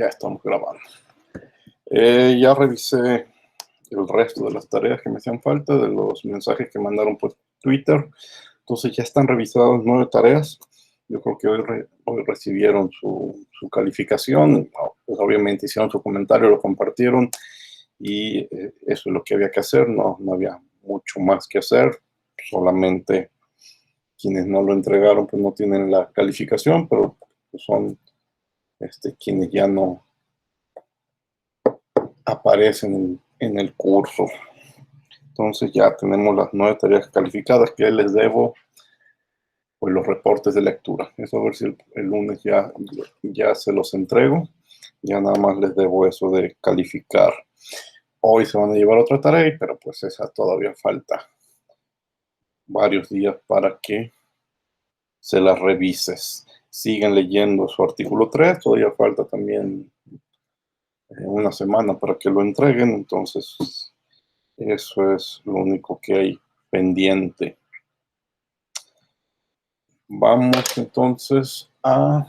Ya estamos grabando. Ya revisé el resto de las tareas que me hacían falta, de los mensajes que mandaron por Twitter. Entonces ya están revisadas 9 tareas. Yo creo que hoy recibieron su calificación. Pues obviamente hicieron su comentario, lo compartieron. Y eso es lo que había que hacer. No había mucho más que hacer. Solamente quienes no lo entregaron pues no tienen la calificación, pero son quienes ya no aparecen en el curso. Entonces ya tenemos las 9 tareas calificadas que les debo, pues los reportes de lectura. Eso a ver si el lunes ya se los entrego. Ya nada más les debo eso de calificar. Hoy se van a llevar otra tarea, pero pues esa todavía falta varios días para que se las revises. Siguen leyendo su artículo 3, todavía falta también una semana para que lo entreguen, entonces eso es lo único que hay pendiente. Vamos entonces a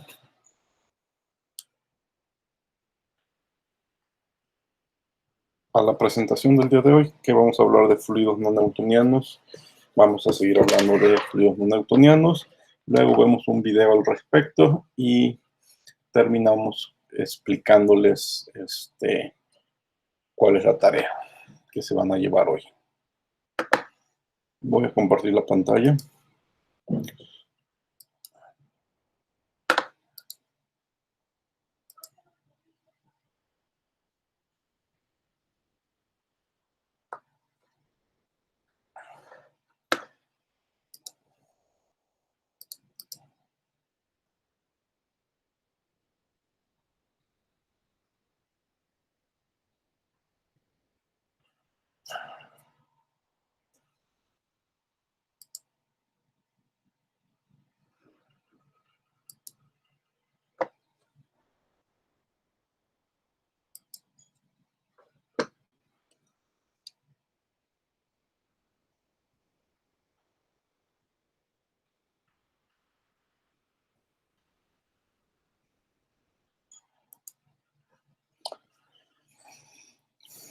la presentación del día de hoy, que vamos a hablar de fluidos no newtonianos. Vamos a seguir hablando de fluidos no newtonianos. Luego vemos un video al respecto y terminamos explicándoles cuál es la tarea que se van a llevar hoy. Voy a compartir la pantalla.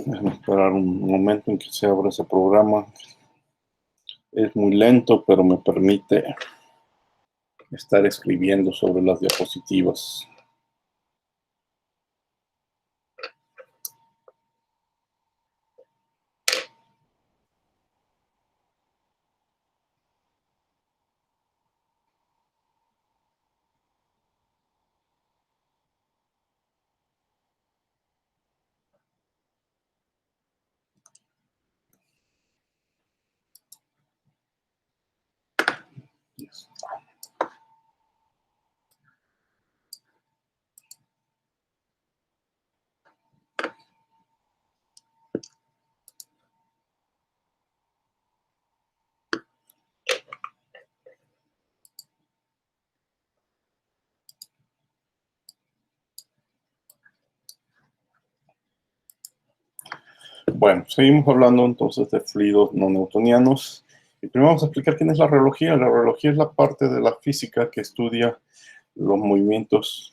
Déjame esperar un momento en que se abra ese programa. Es muy lento, pero me permite estar escribiendo sobre las diapositivas. Bueno, seguimos hablando entonces de fluidos no newtonianos. Y primero vamos a explicar quién es la reología. La reología es la parte de la física que estudia los movimientos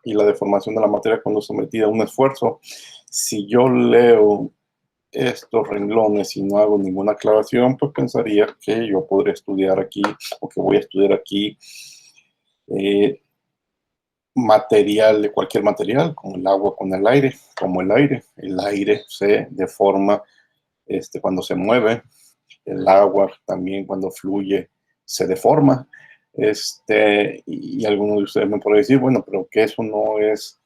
y la deformación de la materia cuando sometida a un esfuerzo. Si yo leo estos renglones y no hago ninguna aclaración, pues pensaría que yo podría estudiar aquí, o que voy a estudiar aquí, material de cualquier material, como el agua con el aire, como el aire se deforma cuando se mueve, el agua también cuando fluye se deforma, y algunos de ustedes me pueden decir, bueno, pero que eso no es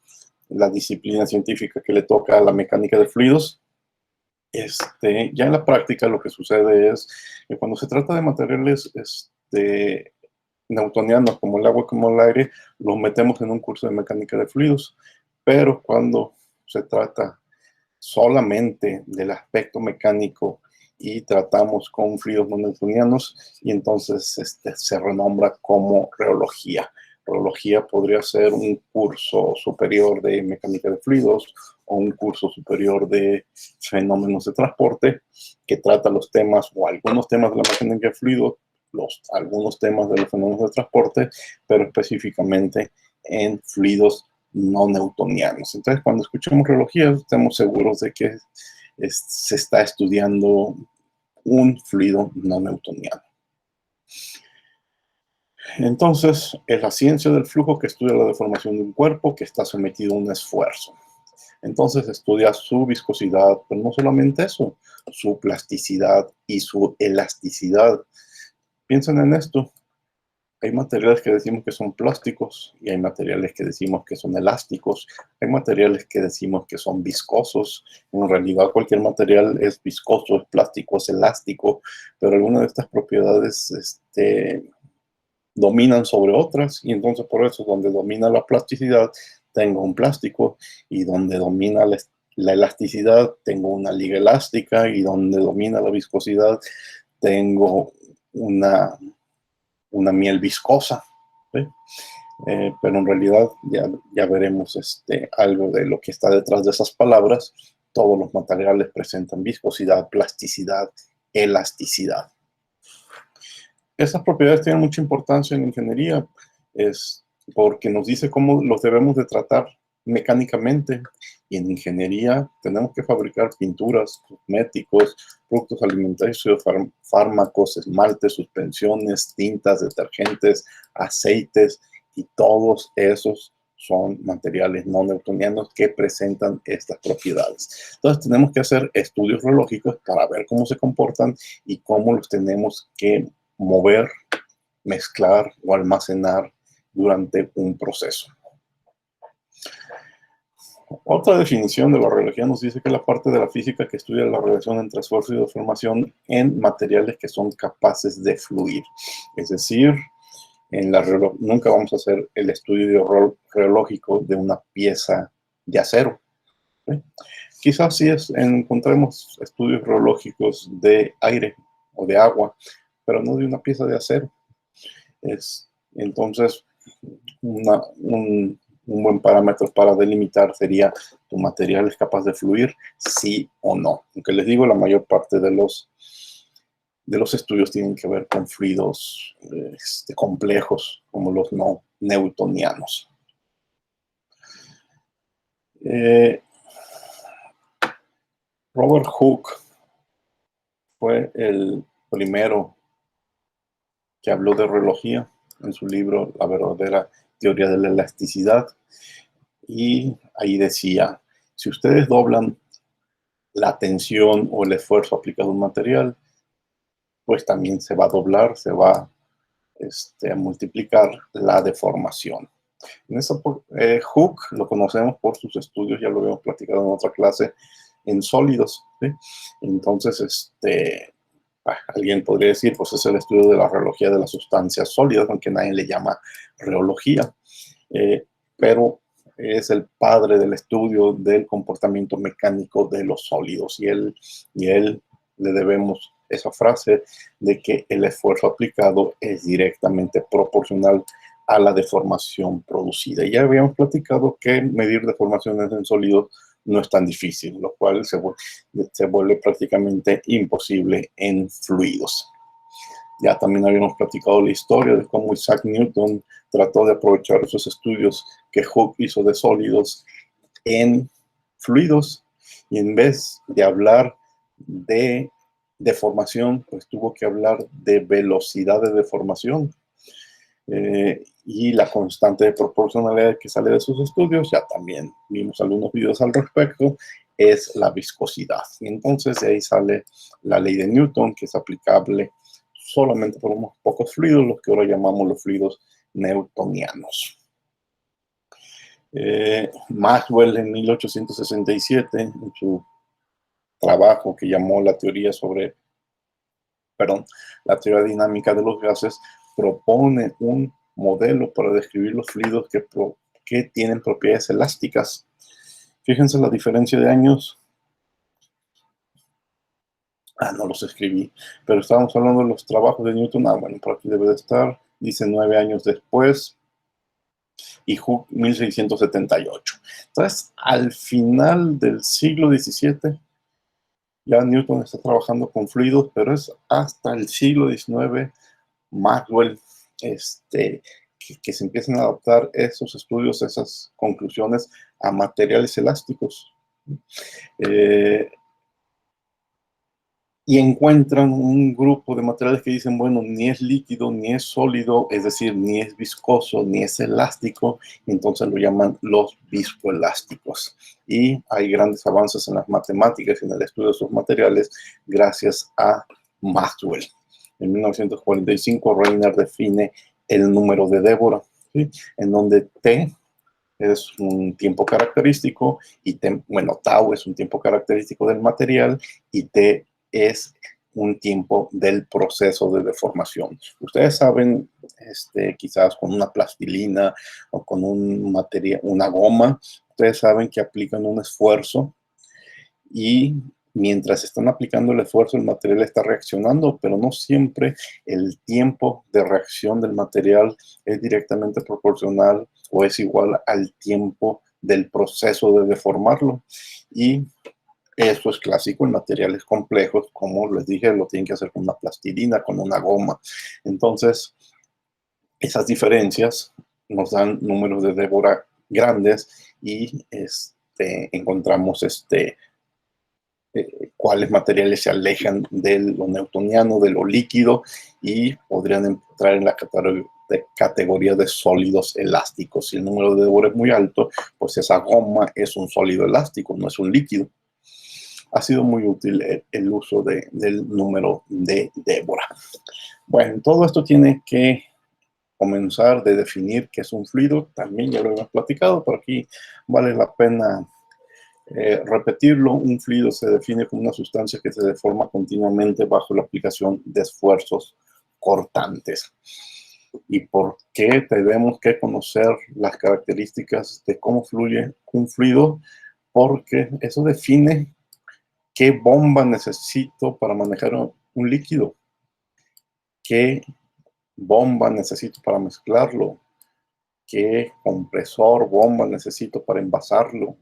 la disciplina científica que le toca a la mecánica de fluidos. Ya en la práctica lo que sucede es que cuando se trata de materiales newtonianos como el agua, como el aire, los metemos en un curso de mecánica de fluidos. Pero cuando se trata solamente del aspecto mecánico y tratamos con fluidos no newtonianos, y entonces se renombra como reología. Reología podría ser un curso superior de mecánica de fluidos o un curso superior de fenómenos de transporte que trata los temas o algunos temas de la mecánica de fluidos, algunos temas de los fenómenos de transporte, pero específicamente en fluidos no newtonianos. Entonces, cuando escuchemos reología, estemos seguros de que se está estudiando un fluido no newtoniano. Entonces, es la ciencia del flujo que estudia la deformación de un cuerpo que está sometido a un esfuerzo. Entonces estudia su viscosidad, pero no solamente eso, su plasticidad y su elasticidad. Piensen en esto. Hay materiales que decimos que son plásticos y hay materiales que decimos que son elásticos. Hay materiales que decimos que son viscosos. En realidad cualquier material es viscoso, es plástico, es elástico, pero algunas de estas propiedades dominan sobre otras, y entonces por eso donde domina la plasticidad tengo un plástico, y donde domina la elasticidad tengo una liga elástica, y donde domina la viscosidad tengo una miel viscosa, ¿sí? Pero en realidad ya veremos algo de lo que está detrás de esas palabras. Todos los materiales presentan viscosidad, plasticidad, elasticidad. Esas propiedades tienen mucha importancia en ingeniería, porque nos dice cómo los debemos de tratar mecánicamente. Y en ingeniería tenemos que fabricar pinturas, cosméticos, productos alimentarios, fármacos, esmaltes, suspensiones, tintas, detergentes, aceites, y todos esos son materiales no newtonianos que presentan estas propiedades. Entonces tenemos que hacer estudios reológicos para ver cómo se comportan y cómo los tenemos que mover, mezclar o almacenar durante un proceso. Otra definición de la reología nos dice que la parte de la física que estudia la relación entre esfuerzo y deformación en materiales que son capaces de fluir. Es decir, nunca vamos a hacer el estudio reológico de una pieza de acero, ¿sí? Quizás sí encontremos estudios reológicos de aire o de agua, pero no de una pieza de acero. Entonces, un buen parámetro para delimitar sería: ¿tu material es capaz de fluir? Sí o no. Aunque les digo, la mayor parte de los estudios tienen que ver con fluidos complejos, como los no newtonianos. Robert Hooke fue el primero que habló de reología en su libro La verdadera teoría de la elasticidad, y ahí decía: si ustedes doblan la tensión o el esfuerzo aplicado a un material, pues también se va a doblar, se va a multiplicar la deformación. Hooke lo conocemos por sus estudios, ya lo habíamos platicado en otra clase, en sólidos, ¿sí? Entonces, alguien podría decir, pues es el estudio de la reología de las sustancias sólidas, aunque nadie le llama reología, pero es el padre del estudio del comportamiento mecánico de los sólidos, y él le debemos esa frase de que el esfuerzo aplicado es directamente proporcional a la deformación producida. Ya habíamos platicado que medir deformaciones en sólidos no es tan difícil, lo cual se vuelve prácticamente imposible en fluidos. Ya también habíamos platicado la historia de cómo Isaac Newton trató de aprovechar esos estudios que Hooke hizo de sólidos en fluidos, y en vez de hablar de deformación, pues tuvo que hablar de velocidad de deformación. Y la constante de proporcionalidad que sale de sus estudios, ya también vimos algunos videos al respecto, es la viscosidad. Y entonces de ahí sale la ley de Newton, que es aplicable solamente por unos pocos fluidos, los que ahora llamamos los fluidos newtonianos. Maxwell en 1867, en su trabajo que llamó la teoría la teoría dinámica de los gases, propone un modelo para describir los fluidos que tienen propiedades elásticas. Fíjense la diferencia de años. No los escribí, pero estábamos hablando de los trabajos de Newton. Bueno, por aquí debe de estar. Dice 9 años después, y Hooke 1678. Entonces, al final del siglo XVII, ya Newton está trabajando con fluidos, pero es hasta el siglo XIX Maxwell que se empiecen a adaptar esos estudios, esas conclusiones a materiales elásticos. Y encuentran un grupo de materiales que dicen, bueno, ni es líquido, ni es sólido, es decir, ni es viscoso, ni es elástico, y entonces lo llaman los viscoelásticos. Y hay grandes avances en las matemáticas y en el estudio de esos materiales gracias a Maxwell. En 1945, Reiner define el número de Débora, ¿sí? En donde T es un tiempo característico y tau es un tiempo característico del material y T es un tiempo del proceso de deformación. Ustedes saben, quizás con una plastilina o con una goma, ustedes saben que aplican un esfuerzo y mientras están aplicando el esfuerzo, el material está reaccionando, pero no siempre el tiempo de reacción del material es directamente proporcional o es igual al tiempo del proceso de deformarlo. Y eso es clásico en materiales complejos, como les dije, lo tienen que hacer con una plastilina, con una goma. Entonces, esas diferencias nos dan números de Débora grandes y encontramos cuáles materiales se alejan de lo newtoniano, de lo líquido, y podrían entrar en la categoría de sólidos elásticos. Si el número de Débora es muy alto, pues esa goma es un sólido elástico, no es un líquido. Ha sido muy útil el uso del número de Débora. Bueno, todo esto tiene que comenzar de definir qué es un fluido. También ya lo hemos platicado, pero aquí vale la pena repetirlo. Un fluido se define como una sustancia que se deforma continuamente bajo la aplicación de esfuerzos cortantes. ¿Y por qué tenemos que conocer las características de cómo fluye un fluido? Porque eso define qué bomba necesito para manejar un líquido, qué bomba necesito para mezclarlo, qué compresor, bomba necesito para envasarlo,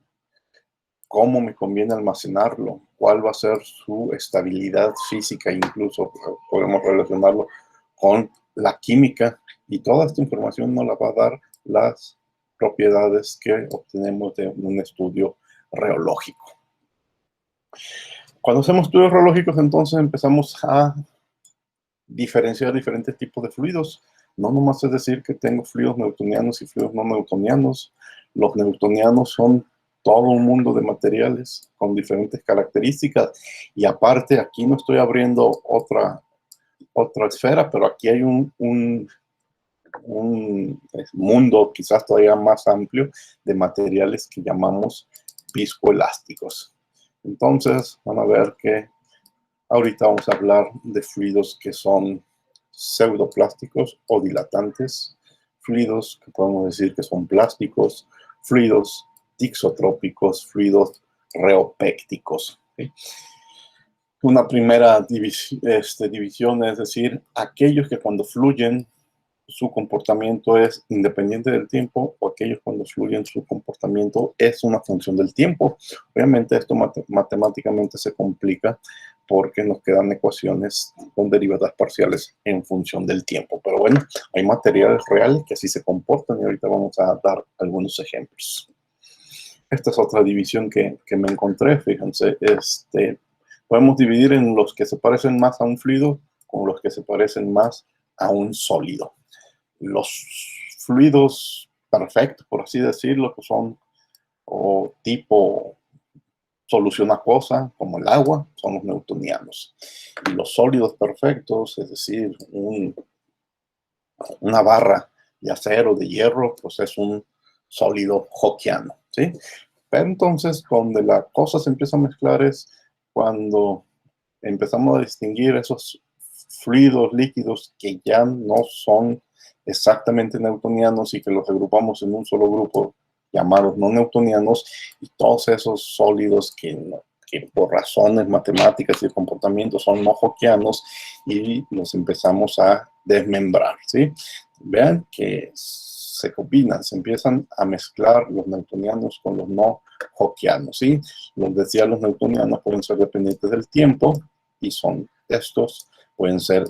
cómo me conviene almacenarlo, cuál va a ser su estabilidad física, incluso podemos relacionarlo con la química, y toda esta información nos la va a dar las propiedades que obtenemos de un estudio reológico. Cuando hacemos estudios reológicos, entonces empezamos a diferenciar diferentes tipos de fluidos. No nomás es decir que tengo fluidos newtonianos y fluidos no newtonianos. Los newtonianos son todo un mundo de materiales con diferentes características. Y aparte, aquí no estoy abriendo otra esfera, pero aquí hay un mundo quizás todavía más amplio de materiales que llamamos viscoelásticos. Entonces, van a ver que ahorita vamos a hablar de fluidos que son pseudoplásticos o dilatantes, fluidos que podemos decir que son plásticos, fluidos tixotrópicos, fluidos reopécticos. ¿Sí? Una primera división es decir, aquellos que cuando fluyen su comportamiento es independiente del tiempo, o aquellos cuando fluyen su comportamiento es una función del tiempo. Obviamente esto matemáticamente se complica porque nos quedan ecuaciones con derivadas parciales en función del tiempo. Pero bueno, hay materiales reales que así se comportan y ahorita vamos a dar algunos ejemplos. Esta es otra división que me encontré, fíjense. Podemos dividir en los que se parecen más a un fluido con los que se parecen más a un sólido. Los fluidos perfectos, por así decirlo, que son tipo solución acuosa, como el agua, son los newtonianos. Y los sólidos perfectos, es decir, una barra de acero, de hierro, pues es un sólido hockeano, ¿sí? Pero entonces, donde la cosa se empieza a mezclar es cuando empezamos a distinguir esos fluidos líquidos que ya no son exactamente newtonianos y que los agrupamos en un solo grupo llamados no newtonianos, y todos esos sólidos que por razones matemáticas y de comportamiento son no hockeanos, y los empezamos a desmembrar, ¿sí? Vean que se combinan, se empiezan a mezclar los newtonianos con los no hockeanos, ¿sí? Les decía, los newtonianos pueden ser dependientes del tiempo, y son estos, pueden ser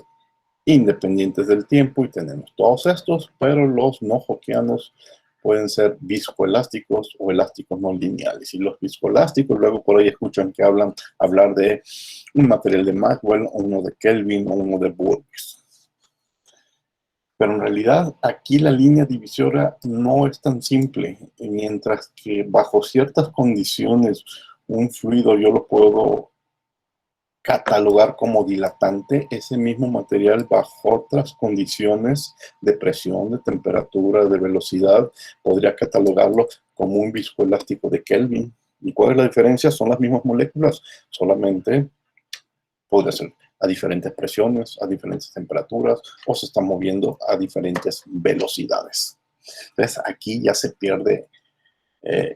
independientes del tiempo, y tenemos todos estos, pero los no Hawkeanos pueden ser viscoelásticos o elásticos no lineales. Y los viscoelásticos, luego por ahí escuchan que hablar de un material de Maxwell, o uno de Kelvin, o uno de Burgess. Pero en realidad aquí la línea divisoria no es tan simple, mientras que bajo ciertas condiciones un fluido yo lo puedo catalogar como dilatante, ese mismo material bajo otras condiciones de presión, de temperatura, de velocidad, podría catalogarlo como un viscoelástico de Kelvin. ¿Y cuál es la diferencia? Son las mismas moléculas, solamente podría ser a diferentes presiones, a diferentes temperaturas, o se están moviendo a diferentes velocidades. Entonces aquí ya se pierde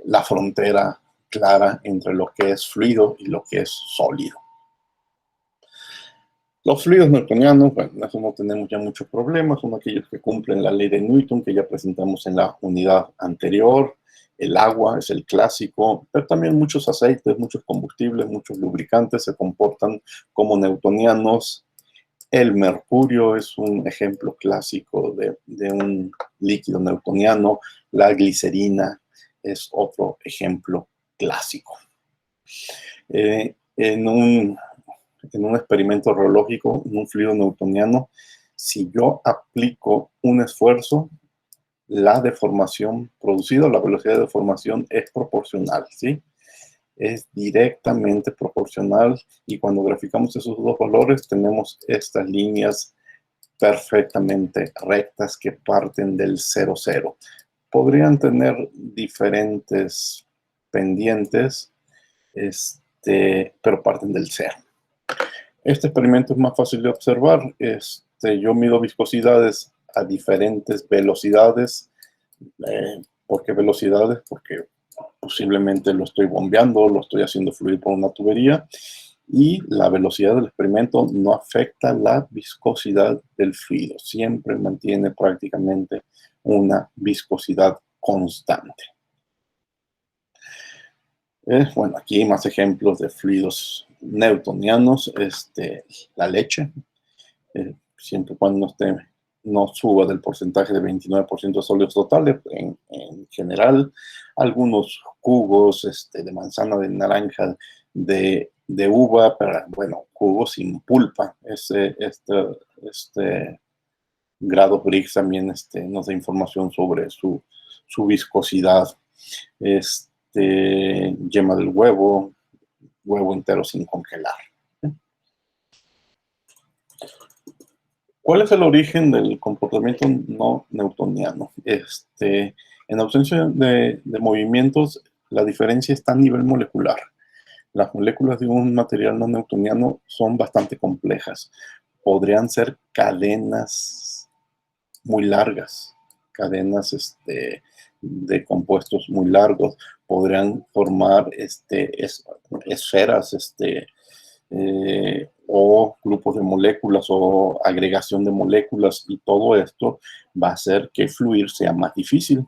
la frontera clara entre lo que es fluido y lo que es sólido. Los fluidos newtonianos, bueno, eso no tenemos ya muchos problemas, son aquellos que cumplen la ley de Newton que ya presentamos en la unidad anterior. El agua es el clásico, pero también muchos aceites, muchos combustibles, muchos lubricantes se comportan como newtonianos. El mercurio es un ejemplo clásico de un líquido newtoniano. La glicerina es otro ejemplo clásico. En un experimento reológico, en un fluido newtoniano, si yo aplico un esfuerzo, la deformación producida, la velocidad de deformación es proporcional, ¿sí? Es directamente proporcional, y cuando graficamos esos dos valores tenemos estas líneas perfectamente rectas que parten del 0,0. Podrían tener diferentes pendientes, pero parten del 0. Este experimento es más fácil de observar. Yo mido viscosidades a diferentes velocidades. ¿Por qué velocidades? Porque posiblemente lo estoy bombeando, lo estoy haciendo fluir por una tubería, y la velocidad del experimento no afecta la viscosidad del fluido. Siempre mantiene prácticamente una viscosidad constante. Bueno, aquí hay más ejemplos de fluidos newtonianos. La leche, siempre y cuando no suba del porcentaje de 29% de sólidos totales, en general. Algunos jugos de manzana, de naranja, de uva, pero bueno, jugos sin pulpa. Este grado Brix también nos da información sobre su viscosidad. Yema del huevo entero sin congelar. ¿Cuál es el origen del comportamiento no newtoniano? En ausencia de movimientos, la diferencia está a nivel molecular. Las moléculas de un material no newtoniano son bastante complejas. Podrían ser cadenas muy largas, cadenas de compuestos muy largos. Podrían formar esferas, o grupos de moléculas, o agregación de moléculas, y todo esto va a hacer que fluir sea más difícil.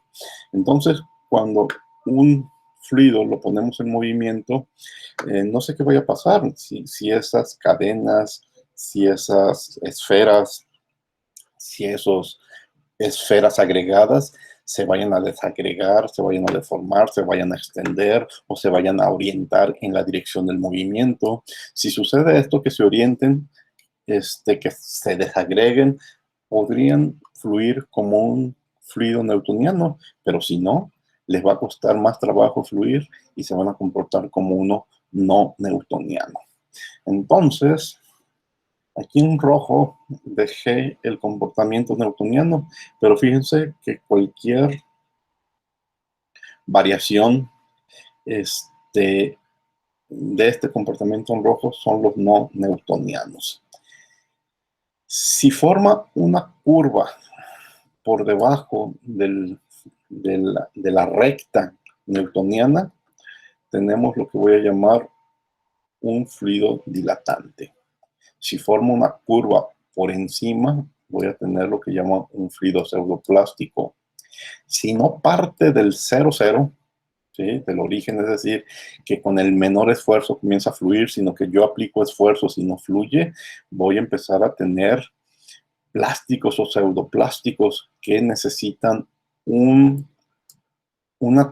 Entonces, cuando un fluido lo ponemos en movimiento, no sé qué vaya a pasar, si esas cadenas, si esas esferas, si esos esferas agregadas se vayan a desagregar, se vayan a deformar, se vayan a extender, o se vayan a orientar en la dirección del movimiento. Si sucede esto, que se orienten, que se desagreguen, podrían fluir como un fluido newtoniano, pero si no, les va a costar más trabajo fluir y se van a comportar como uno no newtoniano. Entonces, aquí en rojo dejé el comportamiento newtoniano, pero fíjense que cualquier variación de este comportamiento en rojo son los no newtonianos. Si forma una curva por debajo de la recta newtoniana, tenemos lo que voy a llamar un fluido dilatante. Si formo una curva por encima, voy a tener lo que llamo un fluido pseudoplástico. Si no parte del 0,0, ¿sí?, del origen, es decir, que con el menor esfuerzo comienza a fluir, sino que yo aplico esfuerzos y no fluye, voy a empezar a tener plásticos o pseudoplásticos que necesitan una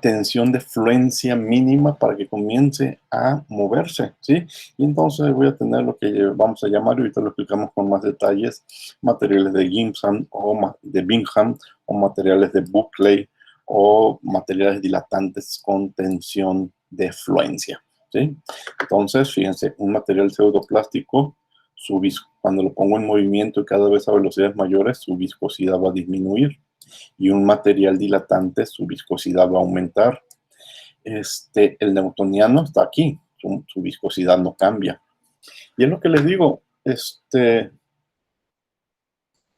tensión de fluencia mínima para que comience a moverse, ¿sí? Y entonces voy a tener lo que vamos a llamar, y ahorita lo explicamos con más detalles, materiales de Gibbs o de Bingham, o materiales de Buckley, o materiales dilatantes con tensión de fluencia, ¿sí? Entonces, fíjense, un material pseudoplástico, cuando lo pongo en movimiento y cada vez a velocidades mayores, su viscosidad va a disminuir. Y un material dilatante, su viscosidad va a aumentar. El newtoniano está aquí, su viscosidad no cambia. Y es lo que les digo,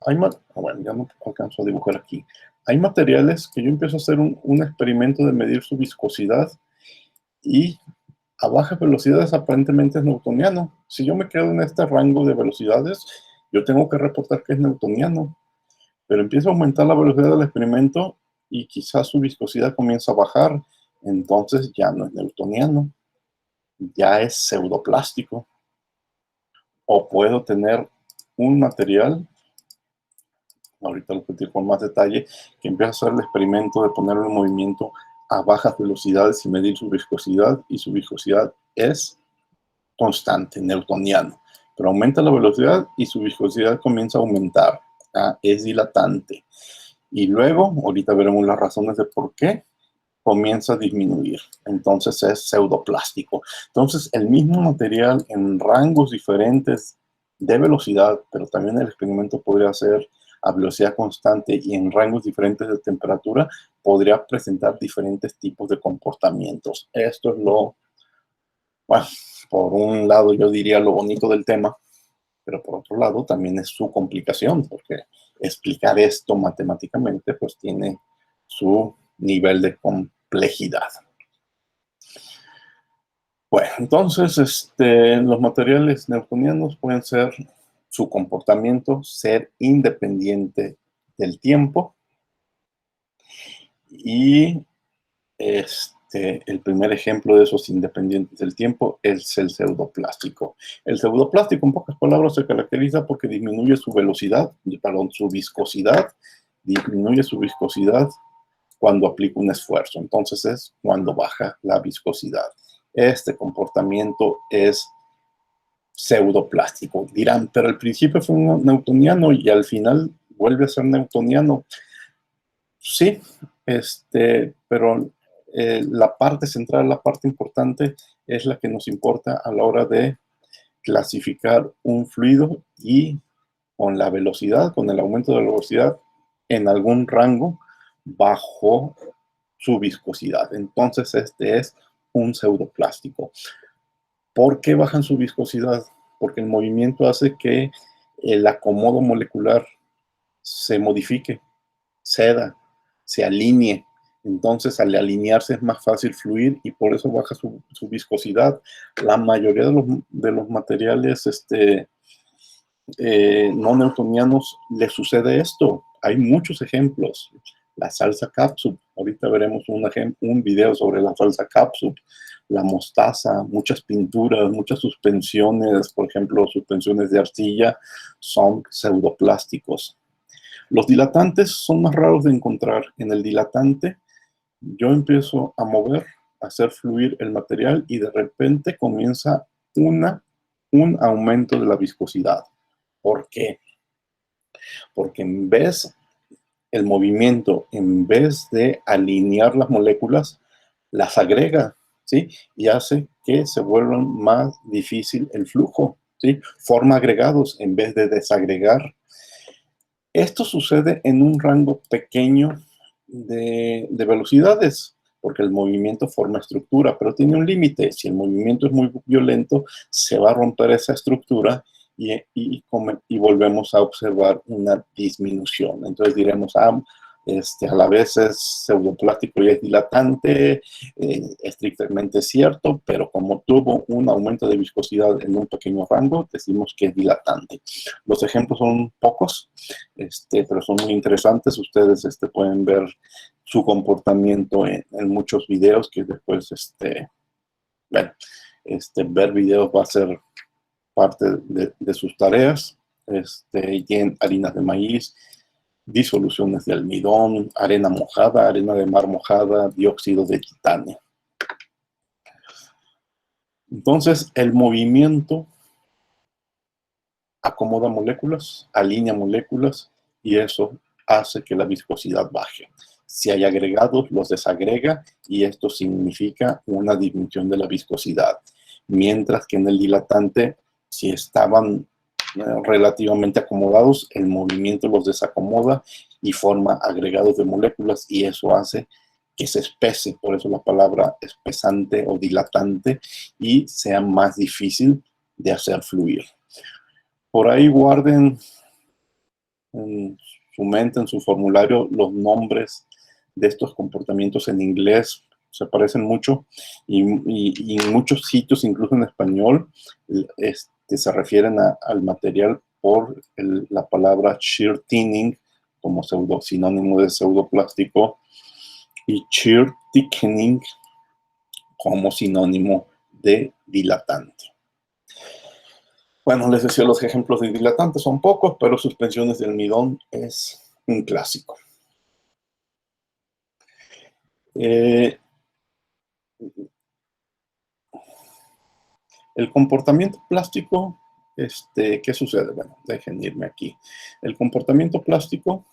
bueno, ya no alcanzo a dibujar aquí. Hay materiales que yo empiezo a hacer un experimento de medir su viscosidad y a bajas velocidades aparentemente es newtoniano. Si yo me quedo en este rango de velocidades, yo tengo que reportar que es newtoniano. Pero empieza a aumentar la velocidad del experimento y quizás su viscosidad comienza a bajar, entonces ya no es newtoniano, ya es pseudoplástico. O puedo tener un material, ahorita lo platico con más detalle, que empieza a hacer el experimento de ponerlo en movimiento a bajas velocidades y medir su viscosidad, y su viscosidad es constante, newtoniano. Pero aumenta la velocidad y su viscosidad comienza a aumentar, es dilatante. Y luego, ahorita veremos las razones de por qué comienza a disminuir. Entonces es pseudoplástico. Entonces el mismo material en rangos diferentes de velocidad, pero también el experimento podría ser a velocidad constante y en rangos diferentes de temperatura, podría presentar diferentes tipos de comportamientos. Esto es bueno, por un lado yo diría lo bonito del tema, pero por otro lado también es su complicación, porque explicar esto matemáticamente pues tiene su nivel de complejidad. Bueno, entonces los materiales newtonianos pueden ser su comportamiento, ser independiente del tiempo, y el primer ejemplo de esos independientes del tiempo es el pseudoplástico. El pseudoplástico, en pocas palabras, se caracteriza porque disminuye su velocidad, perdón, su viscosidad, disminuye su viscosidad cuando aplica un esfuerzo. Entonces es cuando baja la viscosidad. Este comportamiento es pseudoplástico. Dirán, pero al principio fue un newtoniano y al final vuelve a ser newtoniano. Sí, pero la parte central, la parte importante, es la que nos importa a la hora de clasificar un fluido, y con la velocidad, con el aumento de la velocidad, en algún rango bajo su viscosidad. Entonces este es un pseudoplástico. ¿Por qué bajan su viscosidad? Porque el movimiento hace que el acomodo molecular se modifique, ceda, se alinee. Entonces, al alinearse es más fácil fluir y por eso baja su viscosidad. La mayoría de los materiales no newtonianos les sucede esto. Hay muchos ejemplos. La salsa cápsula, ahorita veremos un video sobre la salsa cápsula, la mostaza, muchas pinturas, muchas suspensiones, por ejemplo, suspensiones de arcilla, son pseudoplásticos. Los dilatantes son más raros de encontrar. En el dilatante, yo empiezo a mover, a hacer fluir el material y de repente comienza un aumento de la viscosidad. ¿Por qué? Porque el movimiento, en vez de alinear las moléculas, las agrega, ¿sí? Y hace que se vuelvan más difícil el flujo, ¿sí? Forma agregados en vez de desagregar. Esto sucede en un rango pequeño de velocidades, porque el movimiento forma estructura, pero tiene un límite. Si el movimiento es muy violento, se va a romper esa estructura y volvemos a observar una disminución. Entonces diremos, a la vez es pseudoplástico y es dilatante, estrictamente cierto, pero como tuvo un aumento de viscosidad en un pequeño rango, decimos que es dilatante. Los ejemplos son pocos, pero son muy interesantes. Ustedes pueden ver su comportamiento en muchos videos que después, ver videos va a ser parte de sus tareas. y en harinas de maíz, disoluciones de almidón, arena mojada, arena de mar mojada, dióxido de titanio. Entonces, el movimiento acomoda moléculas, alinea moléculas y eso hace que la viscosidad baje. Si hay agregados, los desagrega y esto significa una disminución de la viscosidad. Mientras que en el dilatante, si estaban relativamente acomodados, el movimiento los desacomoda y forma agregados de moléculas y eso hace que se espese, por eso la palabra espesante o dilatante, y sea más difícil de hacer fluir. Por ahí guarden en su mente, en su formulario, los nombres de estos comportamientos en inglés. Se parecen mucho y en muchos sitios, incluso en español, se refieren al material por la palabra shear thinning como sinónimo de pseudoplástico y shear thickening como sinónimo de dilatante. Bueno, les decía, los ejemplos de dilatantes son pocos, pero suspensiones de almidón es un clásico. El comportamiento plástico, ¿qué sucede? Bueno, dejen irme aquí. El comportamiento plástico,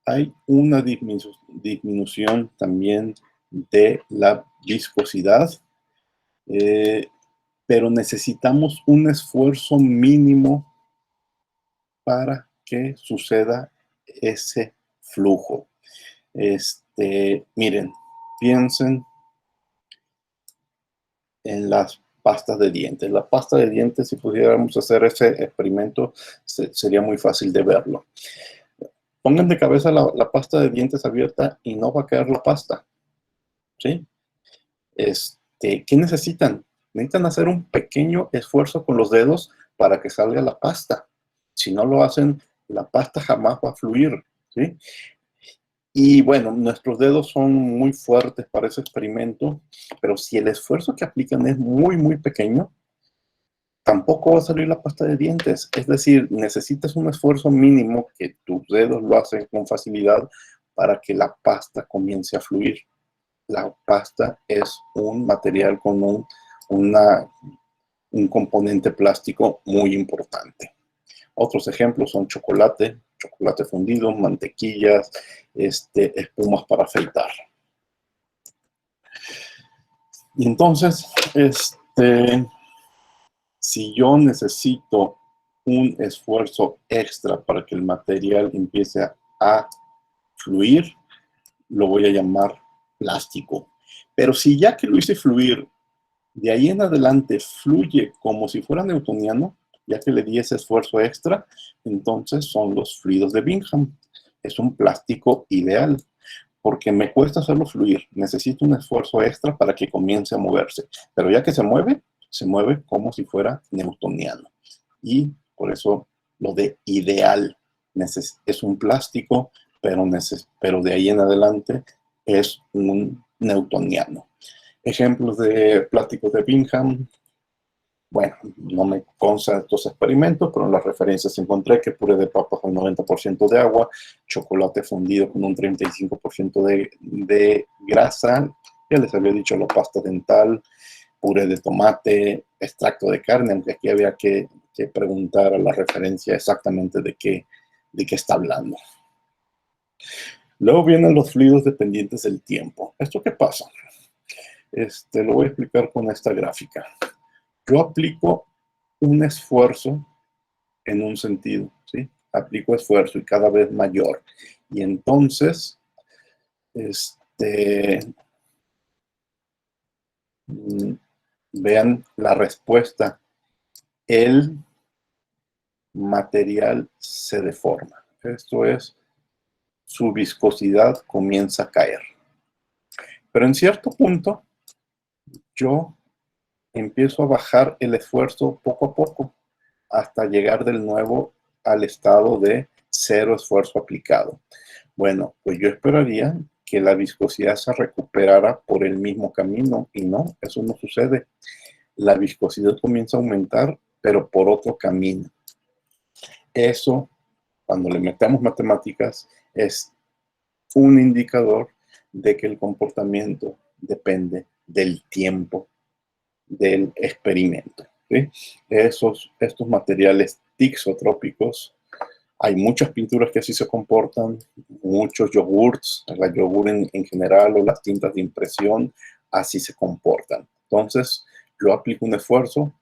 hay una disminución también de la viscosidad, pero necesitamos un esfuerzo mínimo para que suceda ese flujo. Miren, piensen en las pastas de dientes. La pasta de dientes, si pudiéramos hacer ese experimento, sería muy fácil de verlo. Pongan de cabeza la pasta de dientes abierta y no va a caer la pasta. ¿Sí? ¿Qué necesitan? Necesitan hacer un pequeño esfuerzo con los dedos para que salga la pasta. Si no lo hacen, la pasta jamás va a fluir. ¿Sí? Y bueno, nuestros dedos son muy fuertes para ese experimento, pero si el esfuerzo que aplican es muy, muy pequeño, tampoco va a salir la pasta de dientes. Es decir, necesitas un esfuerzo mínimo que tus dedos lo hacen con facilidad para que la pasta comience a fluir. La pasta es un material con un componente plástico muy importante. Otros ejemplos son chocolate fundido, mantequillas, espumas para afeitar. Y entonces, si yo necesito un esfuerzo extra para que el material empiece a fluir, lo voy a llamar plástico. Pero si ya que lo hice fluir, de ahí en adelante fluye como si fuera newtoniano, ya que le di ese esfuerzo extra, entonces son los fluidos de Bingham. Es un plástico ideal, porque me cuesta hacerlo fluir. Necesito un esfuerzo extra para que comience a moverse. Pero ya que se mueve como si fuera newtoniano. Y por eso lo de ideal es un plástico, pero de ahí en adelante es un newtoniano. Ejemplos de plásticos de Bingham. Bueno, no me consta estos experimentos, pero en las referencias encontré que puré de papas con 90% de agua, chocolate fundido con un 35% de grasa, ya les había dicho la pasta dental, puré de tomate, extracto de carne, aunque aquí había que preguntar a la referencia exactamente de qué está hablando. Luego vienen los fluidos dependientes del tiempo. ¿Esto qué pasa? Lo voy a explicar con esta gráfica. Yo aplico un esfuerzo en un sentido, ¿sí? Aplico esfuerzo y cada vez mayor. Y entonces, vean la respuesta. El material se deforma. Esto es, su viscosidad comienza a caer. Pero en cierto punto, yo empiezo a bajar el esfuerzo poco a poco hasta llegar de nuevo al estado de cero esfuerzo aplicado. Bueno, pues yo esperaría que la viscosidad se recuperara por el mismo camino y no, eso no sucede. La viscosidad comienza a aumentar, pero por otro camino. Eso, cuando le metemos matemáticas, es un indicador de que el comportamiento depende del tiempo del experimento, ¿sí? Estos materiales tixotrópicos, hay muchas pinturas que así se comportan, muchos yogurts, la yogur en general o las tintas de impresión, así se comportan. Entonces, yo aplico un esfuerzo,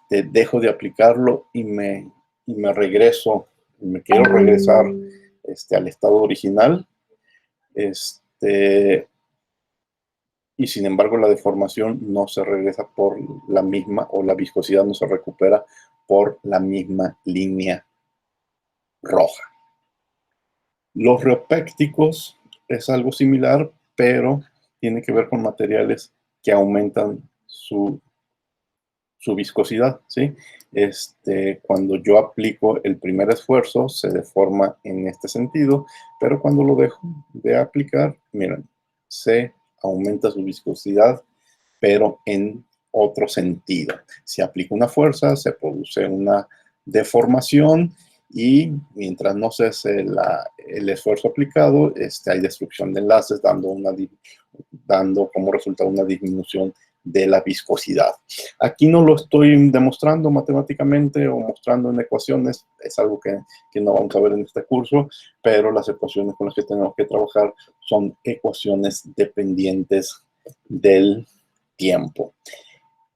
dejo de aplicarlo y me regreso, me quiero regresar al estado original, y sin embargo la deformación no se regresa por la misma, o la viscosidad no se recupera por la misma línea roja. Los reopécticos es algo similar, pero tiene que ver con materiales que aumentan su viscosidad, ¿sí? Cuando yo aplico el primer esfuerzo, se deforma en este sentido, pero cuando lo dejo de aplicar, miren, se aumenta su viscosidad, pero en otro sentido. Si aplico una fuerza, se produce una deformación y mientras no cese el esfuerzo aplicado, hay destrucción de enlaces, dando como resultado una disminución de la viscosidad. Aquí no lo estoy demostrando matemáticamente o mostrando en ecuaciones, es algo que no vamos a ver en este curso, pero las ecuaciones con las que tenemos que trabajar son ecuaciones dependientes del tiempo.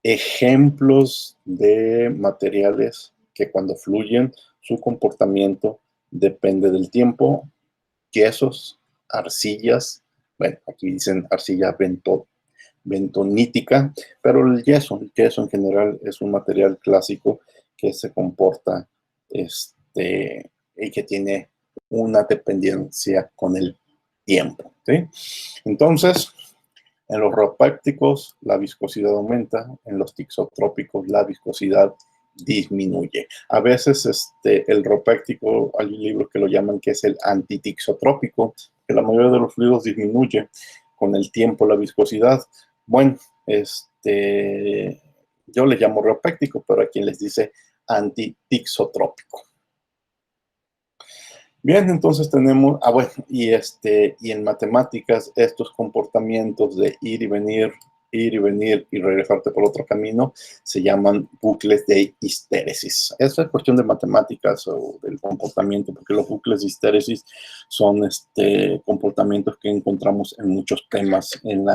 Ejemplos de materiales que cuando fluyen, su comportamiento depende del tiempo: yesos, arcillas, bueno, aquí dicen arcilla bentonítica, pero el yeso en general es un material clásico que se comporta y que tiene una dependencia con el tiempo, ¿sí? Entonces, en los reopécticos la viscosidad aumenta, en los tixotrópicos la viscosidad disminuye. A veces el reopéctico, hay libros que lo llaman que es el antitixotrópico, que la mayoría de los fluidos disminuye con el tiempo la viscosidad. Bueno, yo le llamo reopéctico, pero a quien les dice antitixotrópico. Bien, entonces tenemos, bueno, y en matemáticas, estos comportamientos de ir y venir y regresarte por otro camino, se llaman bucles de histéresis. Esa es cuestión de matemáticas o del comportamiento, porque los bucles de histéresis son comportamientos que encontramos en muchos temas en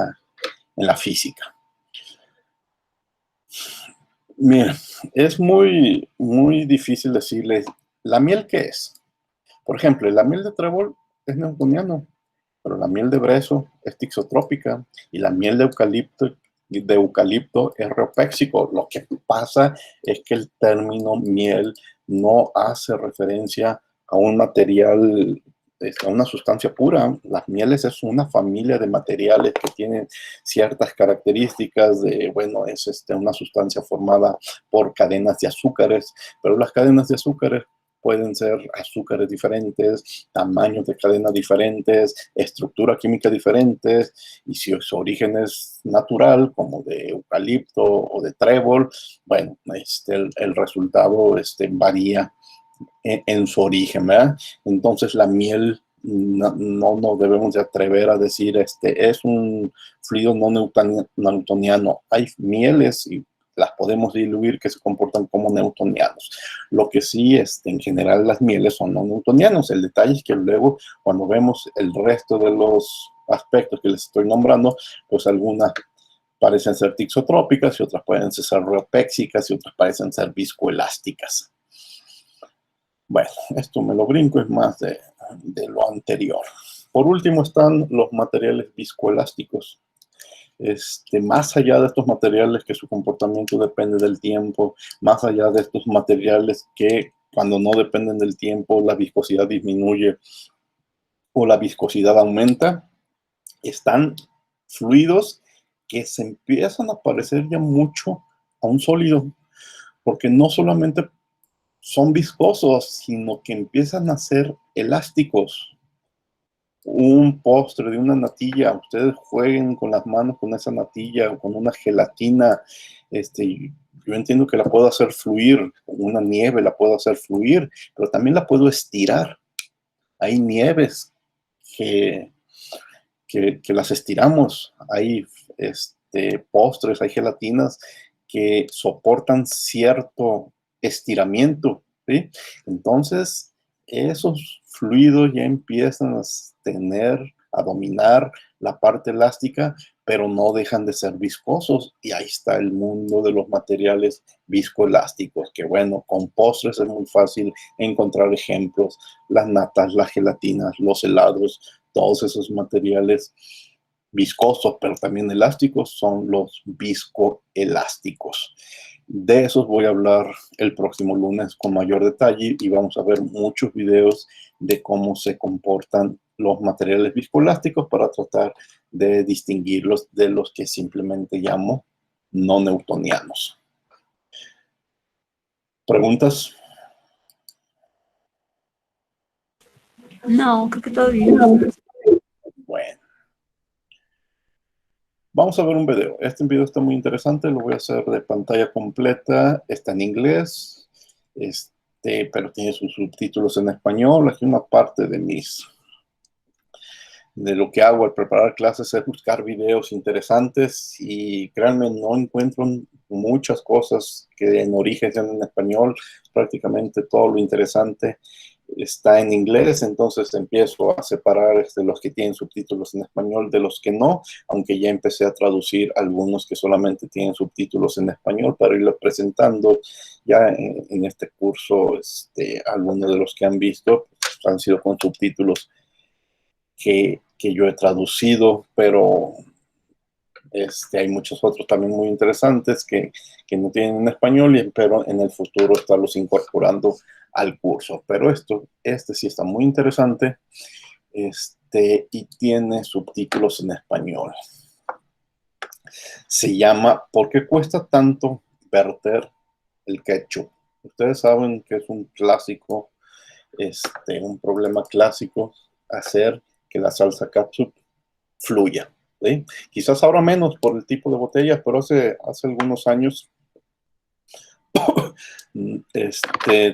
la física. Mira, es muy, muy difícil decirles, ¿la miel qué es? Por ejemplo, la miel de trébol es newtoniano, pero la miel de brezo es tixotrópica y la miel de eucalipto es reopéxico. Lo que pasa es que el término miel no hace referencia a un material, a una sustancia pura. Las mieles es una familia de materiales que tienen ciertas características bueno, es una sustancia formada por cadenas de azúcares, pero las cadenas de azúcares pueden ser azúcares diferentes, tamaños de cadenas diferentes, estructura química diferentes, y si su origen es natural, como de eucalipto o de trébol, bueno, el resultado varía en su origen, ¿verdad? Entonces la miel no nos debemos de atrever a decir es un fluido no newtoniano. Hay mieles y las podemos diluir que se comportan como newtonianos. Lo que sí en general las mieles son no newtonianos. El detalle es que luego cuando vemos el resto de los aspectos que les estoy nombrando, pues algunas parecen ser tixotrópicas y otras pueden ser reopéxicas y otras parecen ser viscoelásticas. Bueno, esto me lo brinco, es más de lo anterior. Por último están los materiales viscoelásticos. Más allá de estos materiales que su comportamiento depende del tiempo, más allá de estos materiales que cuando no dependen del tiempo la viscosidad disminuye o la viscosidad aumenta, están fluidos que se empiezan a parecer ya mucho a un sólido, porque no solamente son viscosos, sino que empiezan a ser elásticos. Un postre de una natilla, ustedes jueguen con las manos con esa natilla o con una gelatina, yo entiendo que la puedo hacer fluir, una nieve la puedo hacer fluir, pero también la puedo estirar. Hay nieves que las estiramos, hay postres, hay gelatinas que soportan cierto estiramiento, ¿sí? Entonces, esos fluidos ya empiezan a dominar la parte elástica, pero no dejan de ser viscosos. Y ahí está el mundo de los materiales viscoelásticos, que bueno, con postres es muy fácil encontrar ejemplos, las natas, las gelatinas, los helados, todos esos materiales viscosos, pero también elásticos, son los viscoelásticos. De esos voy a hablar el próximo lunes con mayor detalle y vamos a ver muchos videos de cómo se comportan los materiales viscoelásticos para tratar de distinguirlos de los que simplemente llamo no newtonianos. ¿Preguntas? No, creo que todo bien. Bueno. Vamos a ver un video. Este video está muy interesante. Lo voy a hacer de pantalla completa. Está en inglés, pero tiene sus subtítulos en español. Aquí una parte de lo que hago al preparar clases es buscar videos interesantes y créanme, no encuentro muchas cosas que en origen sean en español. Prácticamente todo lo interesante está en inglés, entonces empiezo a separar los que tienen subtítulos en español de los que no, aunque ya empecé a traducir algunos que solamente tienen subtítulos en español para irlo presentando ya en este curso. Algunos de los que han visto pues, han sido con subtítulos que yo he traducido, pero hay muchos otros también muy interesantes que no tienen en español, pero en el futuro estarlos incorporando al curso. Pero este sí está muy interesante y tiene subtítulos en español. Se llama ¿Por qué cuesta tanto verter el ketchup? Ustedes saben que es un clásico, un problema clásico, hacer que la salsa ketchup fluya. ¿Sí? Quizás ahora menos por el tipo de botellas, pero hace algunos años